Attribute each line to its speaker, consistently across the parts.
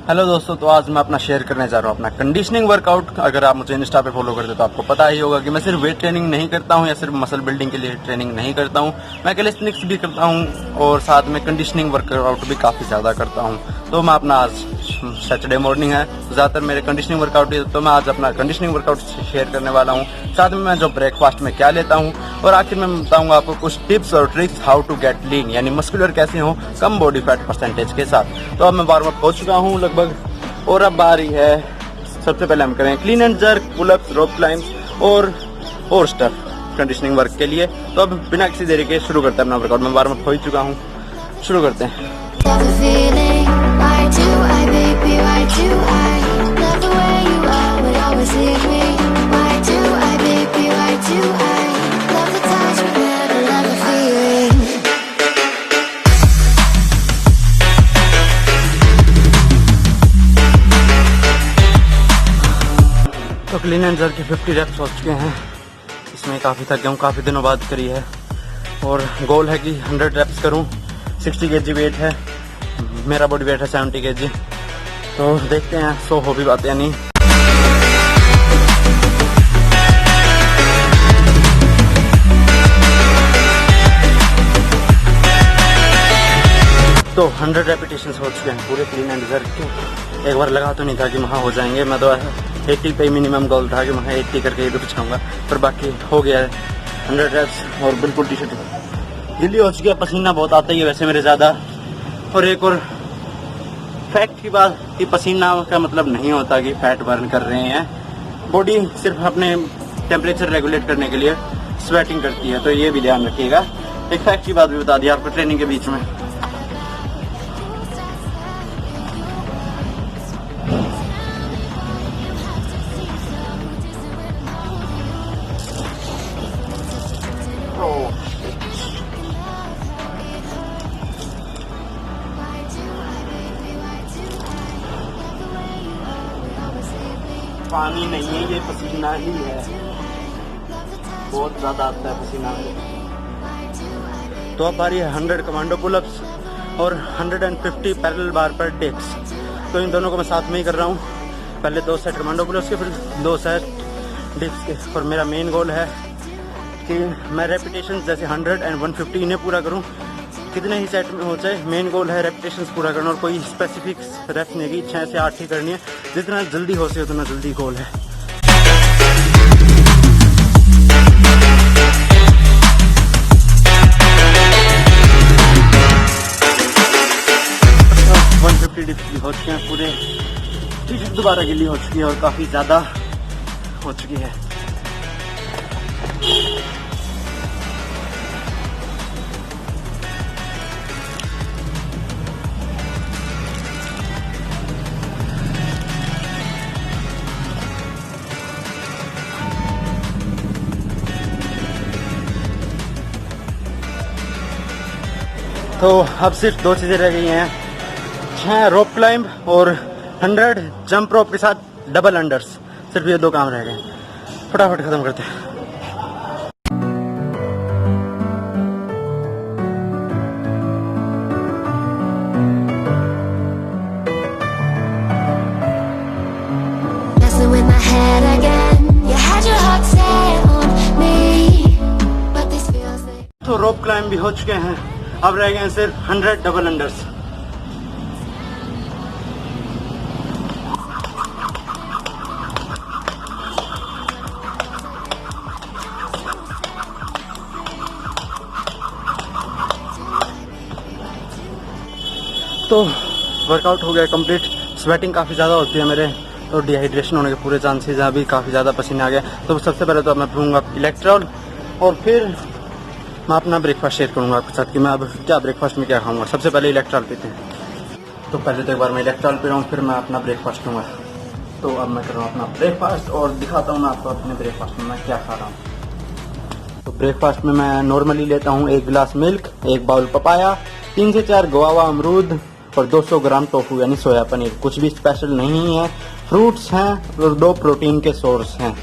Speaker 1: Hello दोस्तों, तो आज मैं अपना शेयर करने जा रहा हूँ अपना कंडीशनिंग वर्कआउट। अगर आप मुझे इंस्टा पे फॉलो करते हो तो आपको पता ही होगा कि मैं सिर्फ वेट ट्रेनिंग नहीं करता हूँ या सिर्फ मसल बिल्डिंग के लिए ट्रेनिंग नहीं करता हूँ। मैं कैलिस्थेनिक्स भी करता हूँ और साथ में कंडीशनिंग वर्कआउट भी काफ़ी ज़्यादा करता हूँ। तो मैं अपना आज सैटरडे मॉर्निंग है, ज़्यादातर मेरे कंडीशनिंग वर्कआउट है, तो मैं आज अपना कंडीशनिंग वर्कआउट शेयर करने वाला हूँ। साथ में मैं जो ब्रेकफास्ट में क्या लेता हूँ और आखिर में बताऊँगा आपको कुछ टिप्स और ट्रिक्स हाउ टू गेट लीन, यानी मस्कुलर कैसे हो कम बॉडी फैट परसेंटेज के साथ। तो अब मैं वार्म अप हो चुका हूँ लगभग, और अब बारी है सबसे पहले हम करें क्लीन एंड जर्क, पुलअप्स, रोप क्लाइंब्स और स्टफ कंडीशनिंग वर्क के लिए। तो अब बिना किसी देरी के शुरू करते हैं अपना वर्कआउट। मैं वार्म अप हो ही चुका हूँ, शुरू करते हैं। तो क्लीन एंड जर्क के 50 रेप्स हो चुके हैं। इसमें काफ़ी थक गया हूँ, काफ़ी दिनों बाद करी है और गोल है कि 100 रेप्स करूँ। 60 kg वेट है, मेरा बॉडी वेट है 70 kg। तो देखते हैं 100 हो भी पाते या नहीं। तो 100 रेपिटेशंस हो चुके हैं पूरे क्लीन एंड जर्क के। एक बार लगा तो नहीं था कि वहाँ हो जाएंगे, मैं तो 80 पे मिनिमम गोल था कि मैं 80 करके ही रुक जाऊँगा, पर बाकी हो गया है 100 रेप्स। और बिल्कुल टी शर्ट गिल्ली हो चुकी है, पसीना बहुत आता ही है वैसे मेरे ज़्यादा। और एक और फैक्ट की बात कि पसीना का मतलब नहीं होता कि फैट बर्न कर रहे हैं, बॉडी सिर्फ अपने टेम्परेचर रेगुलेट करने के लिए स्वेटिंग करती है, तो ये भी ध्यान रखिएगा। एक फैक्ट की बात भी बता दी आपको ट्रेनिंग के बीच में। पानी नहीं है, ये पसीना ही है, बहुत ज़्यादा आता है पसीना। तो अब बारी है 100 कमांडो पुलअप्स और 150 पैरेलल बार पर डिप्स। तो इन दोनों को मैं साथ में ही कर रहा हूँ, पहले 2 सेट कमांडो पुलअप्स के, फिर 2 सेट डिप्स के। और मेरा मेन गोल है कि मैं रेपिटेशन जैसे 100 और 150 इन्हें पूरा करूँ, कितने ही सेट में हो जाए। मेन गोल है रेपिटेशंस पूरा करना और कोई स्पेसिफिक रेप्स नहीं की, 6 से 8 ही करनी है, जितना जल्दी हो सके उतना जल्दी गोल है। तो 150 डिप्स हो चुके हैं पूरे, टी शर्ट दोबारा गिल्ली हो चुकी है और काफ़ी ज़्यादा हो चुकी है। तो अब सिर्फ 2 चीज़ें रह गई हैं, 6 रोप क्लाइंब और 100 जंप रोप के साथ डबल अंडर्स। सिर्फ ये 2 काम रह गए, फटाफट खत्म करते हैं। तो रोप क्लाइंब भी हो चुके हैं, अब रह गए हैं सिर्फ 100 डबल अंडर्स। तो वर्कआउट हो गया कंप्लीट। स्वेटिंग काफ़ी ज़्यादा होती है मेरे, तो डिहाइड्रेशन होने के पूरे चांसेस हैं, अभी काफ़ी ज़्यादा पसीना आ गया। तो सबसे पहले तो मैं पीऊँगा इलेक्ट्रॉल और फिर मैं अपना ब्रेकफास्ट शेयर करूँगा आपके साथ कि मैं अब क्या ब्रेकफास्ट में क्या खाऊंगा। सबसे पहले इलेक्ट्रॉल पीते हैं, तो पहले तो एक बार मैं इलेक्ट्रॉल पी रहा हूँ, फिर मैं अपना ब्रेकफास्ट लूँगा। तो अब मैं कर रहा हूँ अपना ब्रेकफास्ट और दिखाता हूँ मैं आपको अपने ब्रेकफास्ट में मैं क्या खा रहा हूँ। तो ब्रेकफास्ट में मैं नॉर्मली लेता हूँ 1 गिलास मिल्क, 1 बाउल पपाया, 3 से 4 गुआवा अमरूद और 200 ग्राम टोफू यानी सोया पनीर। कुछ भी स्पेशल नहीं है, फ्रूट्स हैं और 2 प्रोटीन के सोर्स हैं।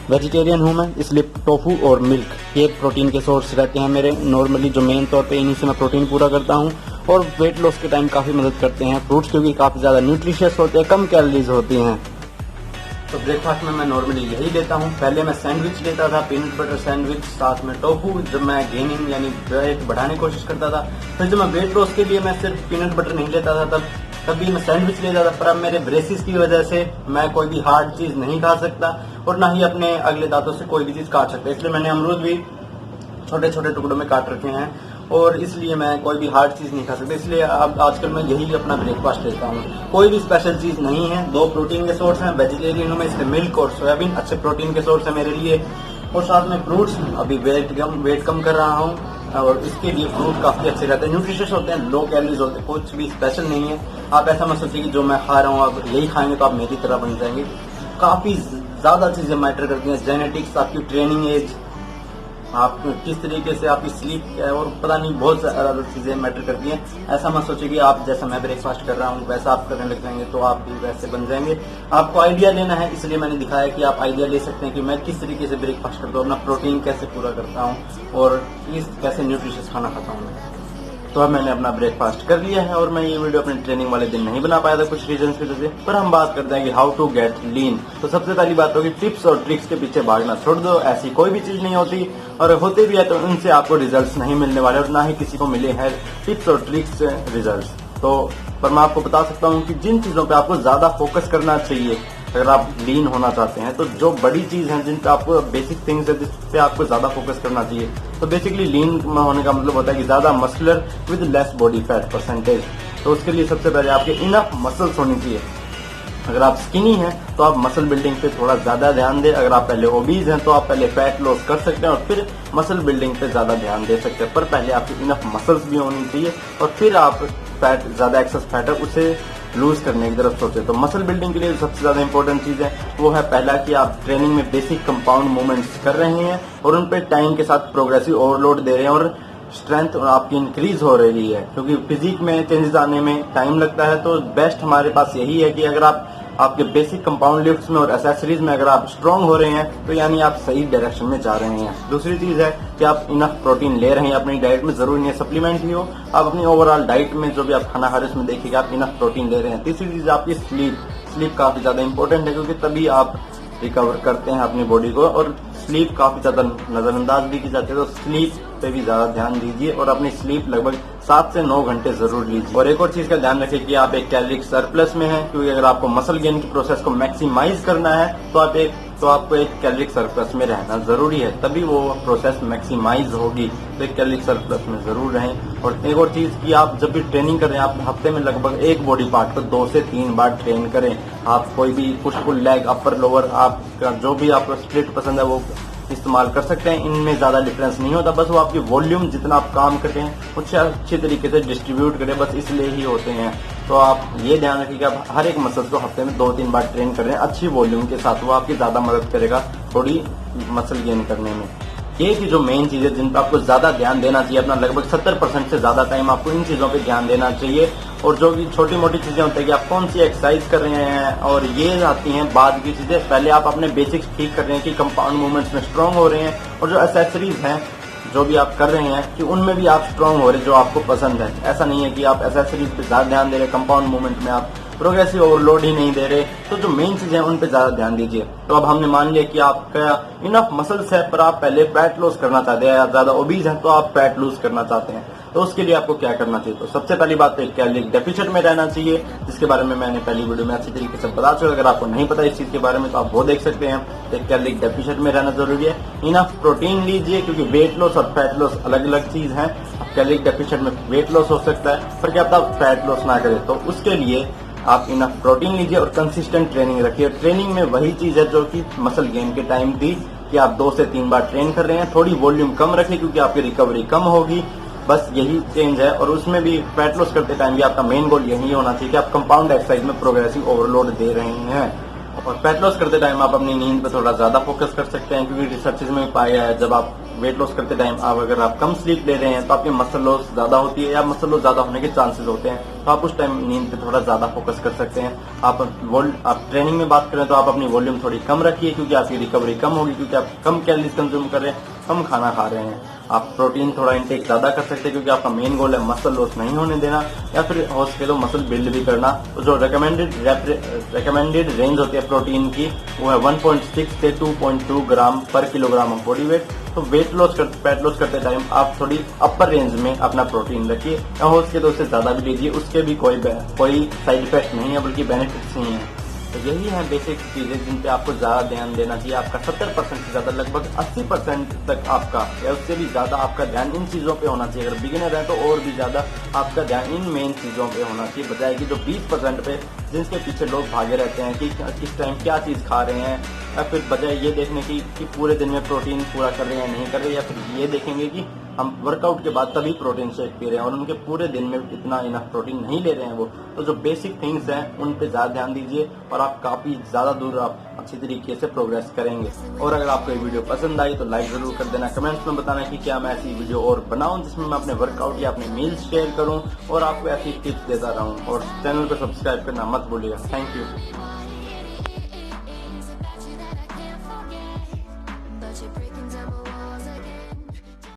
Speaker 1: वेजिटेरियन हूँ मैं, इसलिए टोफू और मिल्क ये प्रोटीन के सोर्स रहते हैं मेरे नॉर्मली, जो मेन तौर पे इन्हीं से मैं प्रोटीन पूरा करता हूँ। और वेट लॉस के टाइम काफ़ी मदद करते हैं फ्रूट्स, क्योंकि काफ़ी ज़्यादा न्यूट्रिशियस होते हैं, कम कैलोरीज होती हैं। तो ब्रेकफास्ट में मैं नॉर्मली यही लेता हूँ। पहले मैं सैंडविच लेता था, पीनट बटर सैंडविच, साथ में टोफू, जब मैं गेनिंग यानी वेट बढ़ाने की कोशिश करता था। फिर जब मैं वेट लॉस के लिए मैं सिर्फ पीनट बटर नहीं लेता था, तब भी मैं सैंडविच लेता था। पर अब मेरे ब्रेसिस की वजह से मैं कोई भी हार्ड चीज नहीं खा सकता और ना ही अपने अगले दांतों से कोई भी चीज काट सकता, इसलिए मैंने अमरूद भी छोटे छोटे टुकड़ों में काट रखे हैं और इसलिए मैं कोई भी हार्ड चीज नहीं खा सकता। इसलिए अब आजकल मैं यही अपना ब्रेकफास्ट लेता हूँ। कोई भी स्पेशल चीज नहीं है, 2 प्रोटीन के सोर्स हैं, वेजिटेरियन हूँ मैं, इसलिए मिल्क और सोयाबीन अच्छे प्रोटीन के सोर्स है मेरे लिए, और साथ में फ्रूट्स। अभी वेट कम कर रहा हूँ और इसके लिए फ्रूट काफी अच्छे रहते हैं, न्यूट्रिशियस होते हैं, लो कैलोरीज होते हैं, कुछ भी स्पेशल नहीं है। आप ऐसा मत सोचिए कि जो मैं खा रहा हूँ आप यही खाएंगे तो आप मेरी तरह बन जाएंगे। काफी ज्यादा चीजें मैटर करती हैं, जेनेटिक्स, आपकी ट्रेनिंग एज, आप किस तरीके से आपकी स्लीप है, और पता नहीं बहुत सारी चीजें मैटर करती हैं। ऐसा मत सोचिए कि आप जैसा मैं ब्रेकफास्ट कर रहा हूँ वैसा आप करने लग जाएंगे तो आप भी वैसे बन जाएंगे। आपको आइडिया लेना है, इसलिए मैंने दिखाया कि आप आइडिया ले सकते हैं कि मैं किस तरीके से ब्रेकफास्ट करता हूँ, अपना प्रोटीन कैसे पूरा करता हूँ और कैसे न्यूट्रिशियस खाना खाता हूँ मैं। तो अब मैंने अपना ब्रेकफास्ट कर लिया है और मैं ये वीडियो अपने ट्रेनिंग वाले दिन नहीं बना पाया था कुछ रीजन की वजह से। पर हम बात करते हैं कि हाउ टू गेट लीन। तो सबसे पहली बात होगी टिप्स और ट्रिक्स के पीछे भागना छोड़ दो। ऐसी कोई भी चीज नहीं होती, और होते भी है तो उनसे आपको रिजल्ट्स नहीं मिलने वाले और ना ही किसी को मिले हैं टिप्स और ट्रिक्स से रिजल्ट्स। तो पर मैं आपको बता सकता हूँ कि जिन चीजों पे आपको ज्यादा फोकस करना चाहिए अगर आप लीन होना चाहते हैं, तो जो बड़ी चीज है जिन पे आपको बेसिक थिंग्स है जिस पे आपको ज्यादा फोकस करना चाहिए, तो बेसिकली लीन होने का मतलब होता है कि ज्यादा muscular with less body fat percentage. तो उसके लिए सबसे पहले आपके इनफ मसल्स होनी चाहिए। अगर आप स्किनी हैं तो आप मसल बिल्डिंग पे थोड़ा ज्यादा ध्यान दें। अगर आप पहले ओबीज हैं तो आप पहले फैट लॉस कर सकते हैं और फिर मसल बिल्डिंग पे ज्यादा ध्यान दे सकते हैं। पर पहले आपकी इनफ मसल्स भी होनी चाहिए और फिर आप फैट, ज्यादा एक्सेस फैट है उसे लूज करने की तरफ सोचे। तो मसल बिल्डिंग के लिए सबसे ज्यादा इंपॉर्टेंट चीज है वो है पहला कि आप ट्रेनिंग में बेसिक कंपाउंड मूवमेंट्स कर रहे हैं और उन पे टाइम के साथ प्रोग्रेसिव ओवरलोड दे रहे हैं और स्ट्रेंथ आपकी इंक्रीज हो रही है, क्योंकि फिजिक में चेंजेस आने में टाइम लगता है। तो बेस्ट हमारे पास यही है कि अगर आप आपके बेसिक कंपाउंड लिफ्ट्स में और एसेसरीज में अगर आप स्ट्रांग हो रहे हैं तो यानी आप सही डायरेक्शन में जा रहे हैं। दूसरी चीज है कि आप इनफ प्रोटीन ले रहे हैं अपनी डाइट में, जरूरी नहीं है सप्लीमेंट ही हो, आप अपनी ओवरऑल डाइट में जो भी आप खाना खा रहे हैं उसमें देखिएगा आप इनफ प्रोटीन ले रहे हैं। तीसरी चीज आपकी स्लीप काफी ज्यादा इंपॉर्टेंट है, क्योंकि तभी आप रिकवर करते हैं अपनी बॉडी को, और स्लीप काफी ज्यादा नजरअंदाज भी की जाती है। तो स्लीप पे भी ज्यादा ध्यान दीजिए और अपनी स्लीप लगभग 7 से 9 घंटे जरूर लीजिए। और एक और चीज का ध्यान रखिए कि आप एक कैलोरिक सरप्लस में हैं, क्योंकि अगर आपको मसल गेन की प्रोसेस को मैक्सिमाइज करना है तो आपको एक कैलोरिक सरप्लस में रहना जरूरी है, तभी वो प्रोसेस मैक्सिमाइज होगी। तो एक कैलोरिक सरप्लस में जरूर रहें। और एक और चीज कि आप जब भी ट्रेनिंग कर रहे हैं आप हफ्ते में लगभग एक बॉडी पार्ट को 2 से 3 बार ट्रेन करें। आप कोई भी push pull leg upper lower आपका जो भी आपको स्प्लिट पसंद है वो इस्तेमाल कर सकते हैं। इनमें ज्यादा डिफरेंस नहीं होता, बस वो आपकी वॉल्यूम जितना आप काम करते हैं उससे अच्छे तरीके से डिस्ट्रीब्यूट करें, बस इसलिए ही होते हैं। तो आप ये ध्यान रखिए कि आप हर एक मसल्स को हफ्ते में 2-3 बार ट्रेन कर रहे हैं अच्छी वॉल्यूम के साथ, वो आपकी ज्यादा मदद करेगा थोड़ी मसल गेन करने में। ये की जो मेन चीज है जिन पर आपको ज्यादा ध्यान देना चाहिए, अपना लगभग 70% से ज्यादा टाइम आपको इन चीजों पे ध्यान देना चाहिए। और जो भी छोटी मोटी चीजें होती है कि आप कौन सी एक्सरसाइज कर रहे हैं, और ये आती हैं बाद की चीजें। पहले आप अपने बेसिक्स ठीक कर रहे हैं कि कंपाउंड मूवमेंट्स में स्ट्रांग हो रहे हैं, और जो एसेसरीज हैं जो भी आप कर रहे हैं कि उनमें भी आप स्ट्रांग हो रहे हैं जो आपको पसंद है। ऐसा नहीं है कि आप एसेसरीज पे ज्यादा ध्यान दे रहे, कंपाउंड मूवमेंट में आप प्रोग्रेसिव ओवरलोड ही नहीं दे रहे। तो जो मेन चीजें हैं उन पे ज्यादा ध्यान दीजिए। तो अब हमने मान लिया कि आपका इनफ मसल्स है पर आप पहले फैट लॉस करना चाहते हैं, या ज्यादा ओबीज हैं तो आप फैट लूज करना चाहते हैं, तो उसके लिए आपको क्या करना चाहिए। तो सबसे पहली बात तो एक कैलोरिक डेफिसिट में रहना चाहिए, जिसके बारे में मैंने पहली वीडियो में अच्छी तरीके से बता चुका। अगर आपको नहीं पता इस चीज के बारे में तो आप वो देख सकते हैं। एक कैलोरिक डेफिसिट में रहना जरूरी है। इनफ प्रोटीन लीजिए, क्योंकि वेट लॉस और फैट लॉस अलग अलग चीज है। कैलोरिक डेफिसिट में वेट लॉस हो सकता है पर क्या पता फैट लॉस ना करे, तो उसके लिए आप इनफ प्रोटीन लीजिए और कंसिस्टेंट ट्रेनिंग रखिए। ट्रेनिंग में वही चीज है जो कि मसल गेन के टाइम थी कि आप 2 से 3 बार ट्रेन कर रहे हैं, थोड़ी वॉल्यूम कम रखिए क्योंकि आपकी रिकवरी कम होगी, बस यही चेंज है। और उसमें भी फैट लॉस करते टाइम भी आपका मेन गोल यही होना चाहिए कि आप कंपाउंड एक्सरसाइज में प्रोग्रेसिव ओवरलोड दे रहे हैं। और फैट लॉस करते टाइम आप अपनी नींद पर थोड़ा ज्यादा फोकस कर सकते हैं, क्योंकि रिसर्चेज में पाया है जब आप वेट लॉस करते टाइम अगर आप कम स्लीप ले रहे हैं तो आपकी मसल लॉस ज्यादा होती है या मसल लॉस ज्यादा होने के चांसेस होते हैं, तो आप उस टाइम नींद पे थोड़ा ज्यादा फोकस कर सकते हैं। आप ट्रेनिंग में बात करें तो आप अपनी वॉल्यूम थोड़ी कम रखिए, क्योंकि आपकी रिकवरी कम होगी, क्योंकि आप कम कैलोरीज कंज्यूम कर रहे हैं, कम खाना खा रहे हैं। आप प्रोटीन थोड़ा इंटेक ज्यादा कर सकते हैं, क्योंकि आपका मेन गोल है मसल लॉस नहीं होने देना, या फिर हो सके तो मसल बिल्ड भी करना। तो जो रिकमेंडेड रेंज होती है प्रोटीन की वो है 1.6 से 2.2 ग्राम पर किलोग्राम ऑफ बॉडी वेट। तो फैट लॉस करते टाइम आप थोड़ी अपर रेंज में अपना प्रोटीन रखिए, या हो सके तो उससे ज्यादा भी लीजिए, उसके भी कोई साइड इफेक्ट नहीं है, बल्कि बेनिफिट्स ही हैं। तो यही है बेसिक चीजें जिन पे आपको ज्यादा ध्यान देना चाहिए। आपका 70% से ज्यादा, लगभग 80% तक आपका या उससे भी ज्यादा आपका ध्यान इन चीजों पे होना चाहिए। अगर बिगिनर है तो और भी ज्यादा आपका ध्यान इन मेन चीजों पे होना चाहिए, बजाय कि जो 20% पे जिनके पीछे लोग भागे रहते हैं कि किस टाइम क्या चीज खा रहे हैं, या फिर बजाय ये देखने की कि पूरे दिन में प्रोटीन पूरा कर रहे हैं या नहीं कर रहे, या फिर ये देखेंगे कि हम वर्कआउट के बाद तभी प्रोटीन शेक पी रहे हैं और उनके पूरे दिन में इतना इनफ प्रोटीन नहीं ले रहे हैं वो। तो जो बेसिक थिंग्स हैं उन पे ज्यादा ध्यान दीजिए और आप काफी ज्यादा दूर आप अच्छी तरीके से प्रोग्रेस करेंगे। और अगर आपको ये वीडियो पसंद आई तो लाइक जरूर कर देना, कमेंट्स में बताना कि क्या मैं ऐसी वीडियो और बनाऊं जिसमें मैं अपने वर्कआउट या अपने मील्स शेयर करूं और आपको ऐसी टिप्स देता रहूं। और चैनल को सब्सक्राइब करना मत भूलिएगा। Thank you.